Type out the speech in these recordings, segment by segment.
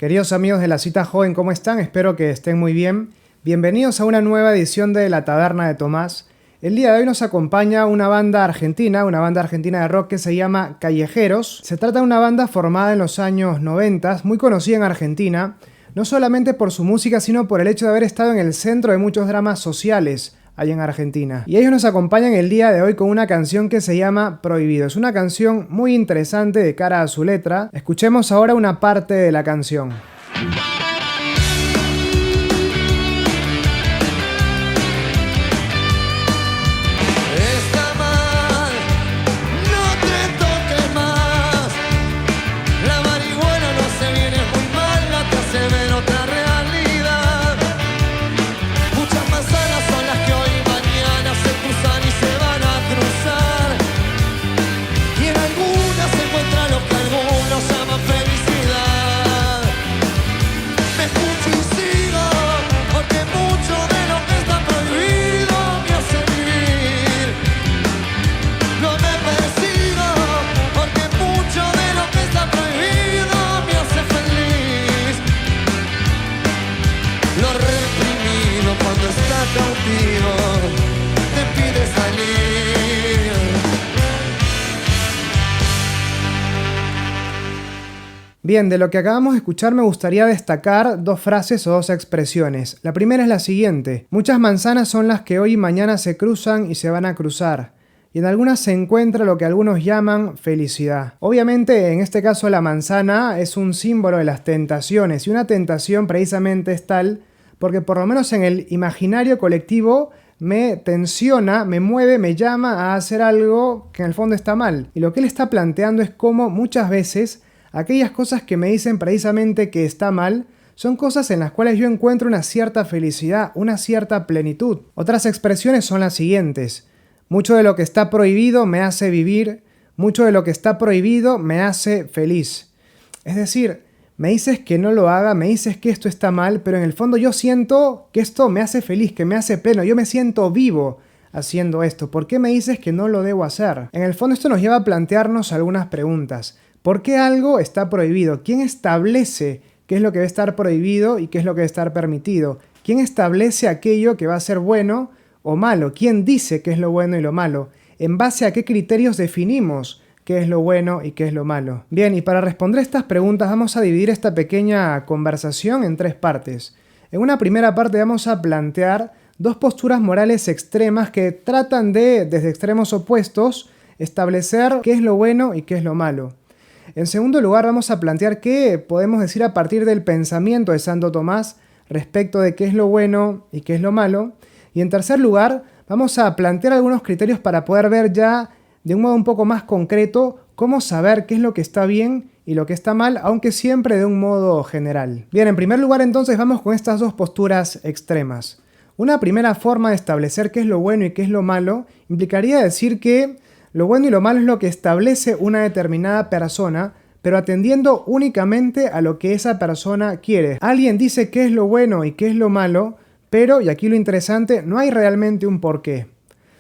Queridos amigos de La Cita Joven, ¿cómo están? Espero que estén muy bien. Bienvenidos a una nueva edición de La Taberna de Tomás. El día de hoy nos acompaña una banda argentina de rock que se llama Callejeros. Se trata de una banda formada en los años 90, muy conocida en Argentina, no solamente por su música, sino por el hecho de haber estado en el centro de muchos dramas sociales allá en Argentina. Y ellos nos acompañan el día de hoy con una canción que se llama Prohibido. Es una canción muy interesante de cara a su letra. Escuchemos ahora una parte de la canción. Bien, de lo que acabamos de escuchar me gustaría destacar dos frases o dos expresiones. La primera es la siguiente: muchas manzanas son las que hoy y mañana se cruzan y se van a cruzar, y en algunas se encuentra lo que algunos llaman felicidad. Obviamente, en este caso la manzana es un símbolo de las tentaciones, y una tentación precisamente es tal porque por lo menos en el imaginario colectivo me tensiona, me mueve, me llama a hacer algo que en el fondo está mal. Y lo que él está planteando es cómo muchas veces aquellas cosas que me dicen precisamente que está mal son cosas en las cuales yo encuentro una cierta felicidad, una cierta plenitud. Otras expresiones son las siguientes: mucho de lo que está prohibido me hace vivir, mucho de lo que está prohibido me hace feliz. Es decir, me dices que no lo haga, me dices que esto está mal, pero en el fondo yo siento que esto me hace feliz, que me hace pleno, yo me siento vivo haciendo esto. ¿Por qué me dices que no lo debo hacer? En el fondo esto nos lleva a plantearnos algunas preguntas. ¿Por qué algo está prohibido? ¿Quién establece qué es lo que debe estar prohibido y qué es lo que debe estar permitido? ¿Quién establece aquello que va a ser bueno o malo? ¿Quién dice qué es lo bueno y lo malo? ¿En base a qué criterios definimos qué es lo bueno y qué es lo malo? Bien, y para responder estas preguntas vamos a dividir esta pequeña conversación en tres partes. En una primera parte vamos a plantear dos posturas morales extremas que tratan de, desde extremos opuestos, establecer qué es lo bueno y qué es lo malo. En segundo lugar, vamos a plantear qué podemos decir a partir del pensamiento de Santo Tomás respecto de qué es lo bueno y qué es lo malo. Y en tercer lugar, vamos a plantear algunos criterios para poder ver ya de un modo un poco más concreto cómo saber qué es lo que está bien y lo que está mal, aunque siempre de un modo general. Bien, en primer lugar entonces vamos con estas dos posturas extremas. Una primera forma de establecer qué es lo bueno y qué es lo malo implicaría decir que lo bueno y lo malo es lo que establece una determinada persona, pero atendiendo únicamente a lo que esa persona quiere. Alguien dice qué es lo bueno y qué es lo malo, pero, y aquí lo interesante, no hay realmente un porqué.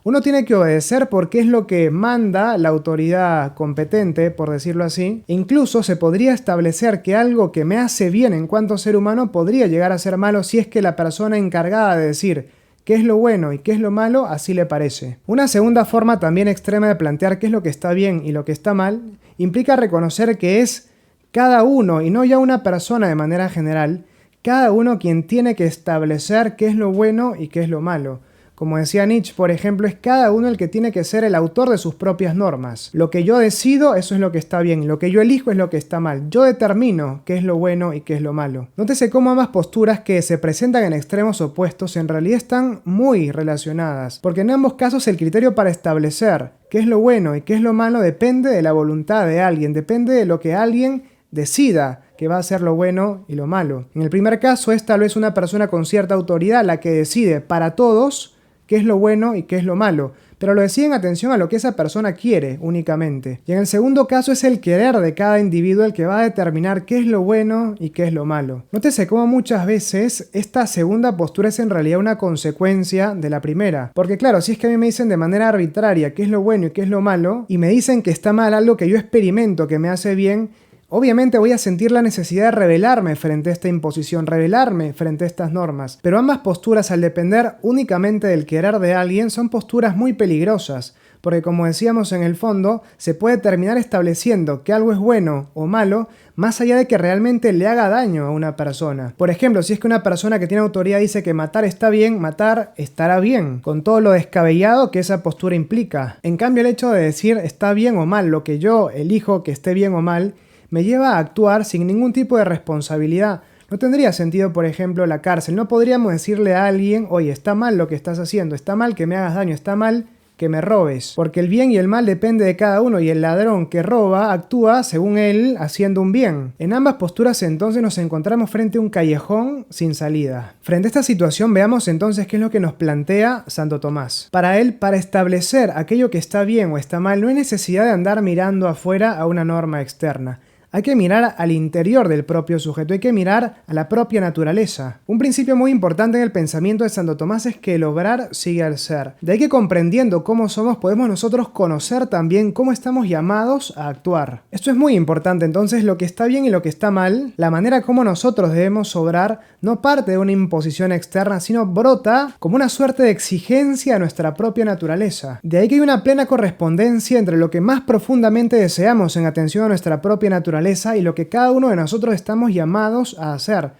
Uno tiene que obedecer porque es lo que manda la autoridad competente, por decirlo así. Incluso se podría establecer que algo que me hace bien en cuanto ser humano podría llegar a ser malo si es que la persona encargada de decir qué es lo bueno y qué es lo malo, así le parece. Una segunda forma también extrema de plantear qué es lo que está bien y lo que está mal, implica reconocer que es cada uno, y no ya una persona de manera general, cada uno quien tiene que establecer qué es lo bueno y qué es lo malo. Como decía Nietzsche, por ejemplo, es cada uno el que tiene que ser el autor de sus propias normas. Lo que yo decido, eso es lo que está bien. Lo que yo elijo es lo que está mal. Yo determino qué es lo bueno y qué es lo malo. Nótese cómo ambas posturas que se presentan en extremos opuestos en realidad están muy relacionadas, porque en ambos casos el criterio para establecer qué es lo bueno y qué es lo malo depende de la voluntad de alguien, depende de lo que alguien decida que va a ser lo bueno y lo malo. En el primer caso es tal vez una persona con cierta autoridad la que decide para todos qué es lo bueno y qué es lo malo, pero lo decide en atención a lo que esa persona quiere únicamente. Y en el segundo caso es el querer de cada individuo el que va a determinar qué es lo bueno y qué es lo malo. Nótese cómo muchas veces esta segunda postura es en realidad una consecuencia de la primera. Porque claro, si es que a mí me dicen de manera arbitraria qué es lo bueno y qué es lo malo, y me dicen que está mal algo que yo experimento que me hace bien, Obviamente voy a sentir la necesidad de rebelarme frente a esta imposición, rebelarme frente a estas normas, pero ambas posturas, al depender únicamente del querer de alguien, son posturas muy peligrosas, porque como decíamos en el fondo, se puede terminar estableciendo que algo es bueno o malo, más allá de que realmente le haga daño a una persona. Por ejemplo, si es que una persona que tiene autoridad dice que matar está bien, matar estará bien, con todo lo descabellado que esa postura implica. En cambio, el hecho de decir está bien o mal, lo que yo elijo que esté bien o mal, me lleva a actuar sin ningún tipo de responsabilidad. No tendría sentido, por ejemplo, la cárcel. No podríamos decirle a alguien, oye, está mal lo que estás haciendo, está mal que me hagas daño, está mal que me robes. Porque el bien y el mal depende de cada uno y el ladrón que roba actúa, según él, haciendo un bien. En ambas posturas entonces nos encontramos frente a un callejón sin salida. Frente a esta situación veamos entonces qué es lo que nos plantea Santo Tomás. Para él, para establecer aquello que está bien o está mal, no hay necesidad de andar mirando afuera a una norma externa. Hay que mirar al interior del propio sujeto, hay que mirar a la propia naturaleza. Un principio muy importante en el pensamiento de Santo Tomás es que el obrar sigue al ser. De ahí que comprendiendo cómo somos podemos nosotros conocer también cómo estamos llamados a actuar. Esto es muy importante, entonces lo que está bien y lo que está mal, la manera como nosotros debemos obrar, no parte de una imposición externa, sino brota como una suerte de exigencia a nuestra propia naturaleza. De ahí que hay una plena correspondencia entre lo que más profundamente deseamos en atención a nuestra propia naturaleza y lo que cada uno de nosotros estamos llamados a hacer.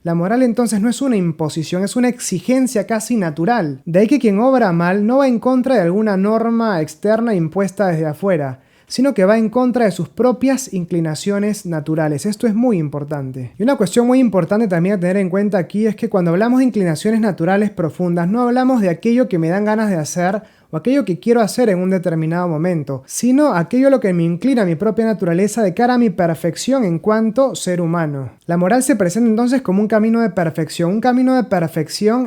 La moral entonces no es una imposición, es una exigencia casi natural. De ahí que quien obra mal no va en contra de alguna norma externa impuesta desde afuera, sino que va en contra de sus propias inclinaciones naturales. Esto es muy importante. Y una cuestión muy importante también a tener en cuenta aquí es que cuando hablamos de inclinaciones naturales profundas, no hablamos de aquello que me dan ganas de hacer o aquello que quiero hacer en un determinado momento, sino aquello a lo que me inclina mi propia naturaleza de cara a mi perfección en cuanto ser humano. La moral se presenta entonces como un camino de perfección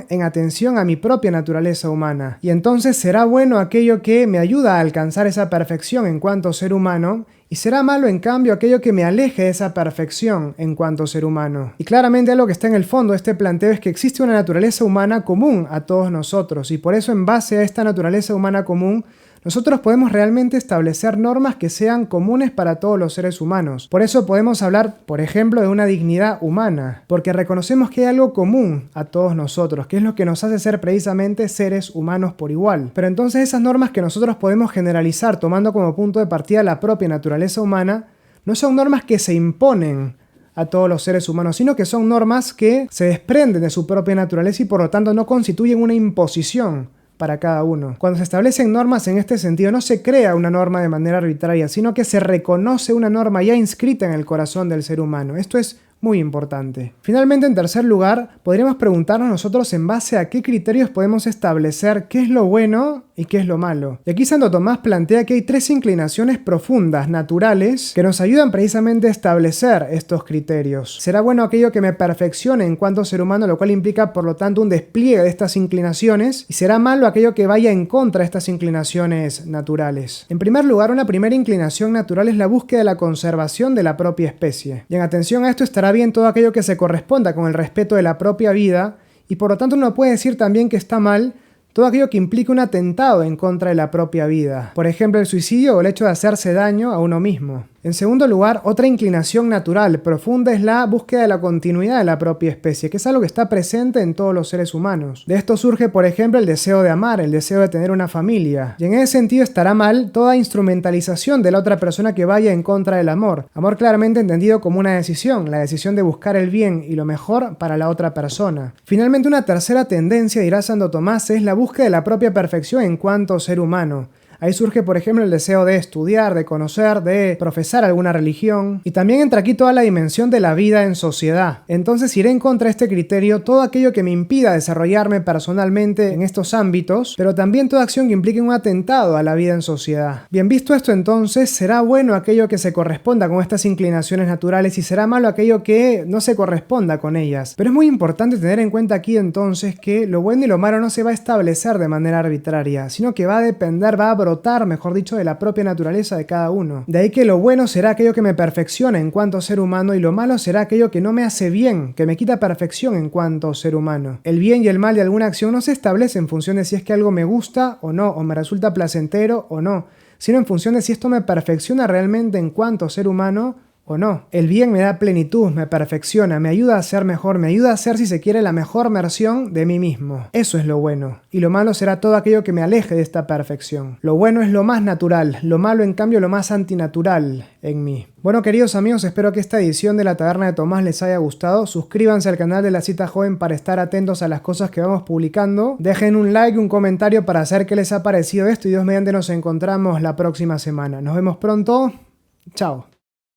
en atención a mi propia naturaleza humana. Y entonces será bueno aquello que me ayuda a alcanzar esa perfección en cuanto ser humano, y será malo en cambio aquello que me aleje de esa perfección en cuanto ser humano. Y claramente algo que está en el fondo de este planteo es que existe una naturaleza humana común a todos nosotros, y por eso en base a esta naturaleza humana común, nosotros podemos realmente establecer normas que sean comunes para todos los seres humanos. Por eso podemos hablar, por ejemplo, de una dignidad humana, porque reconocemos que hay algo común a todos nosotros, que es lo que nos hace ser precisamente seres humanos por igual. Pero entonces esas normas que nosotros podemos generalizar tomando como punto de partida la propia naturaleza humana, no son normas que se imponen a todos los seres humanos, sino que son normas que se desprenden de su propia naturaleza y por lo tanto no constituyen una imposición para cada uno. Cuando se establecen normas en este sentido, no se crea una norma de manera arbitraria, sino que se reconoce una norma ya inscrita en el corazón del ser humano. Esto es muy importante. Finalmente, en tercer lugar, podríamos preguntarnos nosotros en base a qué criterios podemos establecer qué es lo bueno y qué es lo malo. Y aquí Santo Tomás plantea que hay tres inclinaciones profundas, naturales, que nos ayudan precisamente a establecer estos criterios. Será bueno aquello que me perfeccione en cuanto ser humano, lo cual implica por lo tanto un despliegue de estas inclinaciones, y será malo aquello que vaya en contra de estas inclinaciones naturales. En primer lugar, una primera inclinación natural es la búsqueda de la conservación de la propia especie. Y en atención a esto estará bien todo aquello que se corresponda con el respeto de la propia vida, y por lo tanto uno puede decir también que está mal todo aquello que implique un atentado en contra de la propia vida. Por ejemplo, el suicidio o el hecho de hacerse daño a uno mismo. En segundo lugar, otra inclinación natural profunda es la búsqueda de la continuidad de la propia especie, que es algo que está presente en todos los seres humanos. De esto surge, por ejemplo, el deseo de amar, el deseo de tener una familia. Y en ese sentido estará mal toda instrumentalización de la otra persona que vaya en contra del amor. Amor claramente entendido como una decisión, la decisión de buscar el bien y lo mejor para la otra persona. Finalmente, una tercera tendencia, dirá Santo Tomás, es la búsqueda de la propia perfección en cuanto ser humano. Ahí surge, por ejemplo, el deseo de estudiar, de conocer, de profesar alguna religión. Y también entra aquí toda la dimensión de la vida en sociedad. Entonces iré en contra de este criterio todo aquello que me impida desarrollarme personalmente en estos ámbitos, pero también toda acción que implique un atentado a la vida en sociedad. Bien visto esto entonces, será bueno aquello que se corresponda con estas inclinaciones naturales y será malo aquello que no se corresponda con ellas. Pero es muy importante tener en cuenta aquí entonces que lo bueno y lo malo no se va a establecer de manera arbitraria, sino que va a depender, va a brotar, mejor dicho, de la propia naturaleza de cada uno. De ahí que lo bueno será aquello que me perfecciona en cuanto ser humano y lo malo será aquello que no me hace bien, que me quita perfección en cuanto ser humano. El bien y el mal de alguna acción no se establece en función de si es que algo me gusta o no, o me resulta placentero o no, sino en función de si esto me perfecciona realmente en cuanto ser humano o no. El bien me da plenitud, me perfecciona, me ayuda a ser mejor, me ayuda a ser, si se quiere, la mejor versión de mí mismo. Eso es lo bueno. Y lo malo será todo aquello que me aleje de esta perfección. Lo bueno es lo más natural, lo malo en cambio lo más antinatural en mí. Bueno, queridos amigos, espero que esta edición de la Taberna de Tomás les haya gustado. Suscríbanse al canal de La Cita Joven para estar atentos a las cosas que vamos publicando. Dejen un like, un comentario para saber qué les ha parecido esto y Dios mediante nos encontramos la próxima semana. Nos vemos pronto. Chao.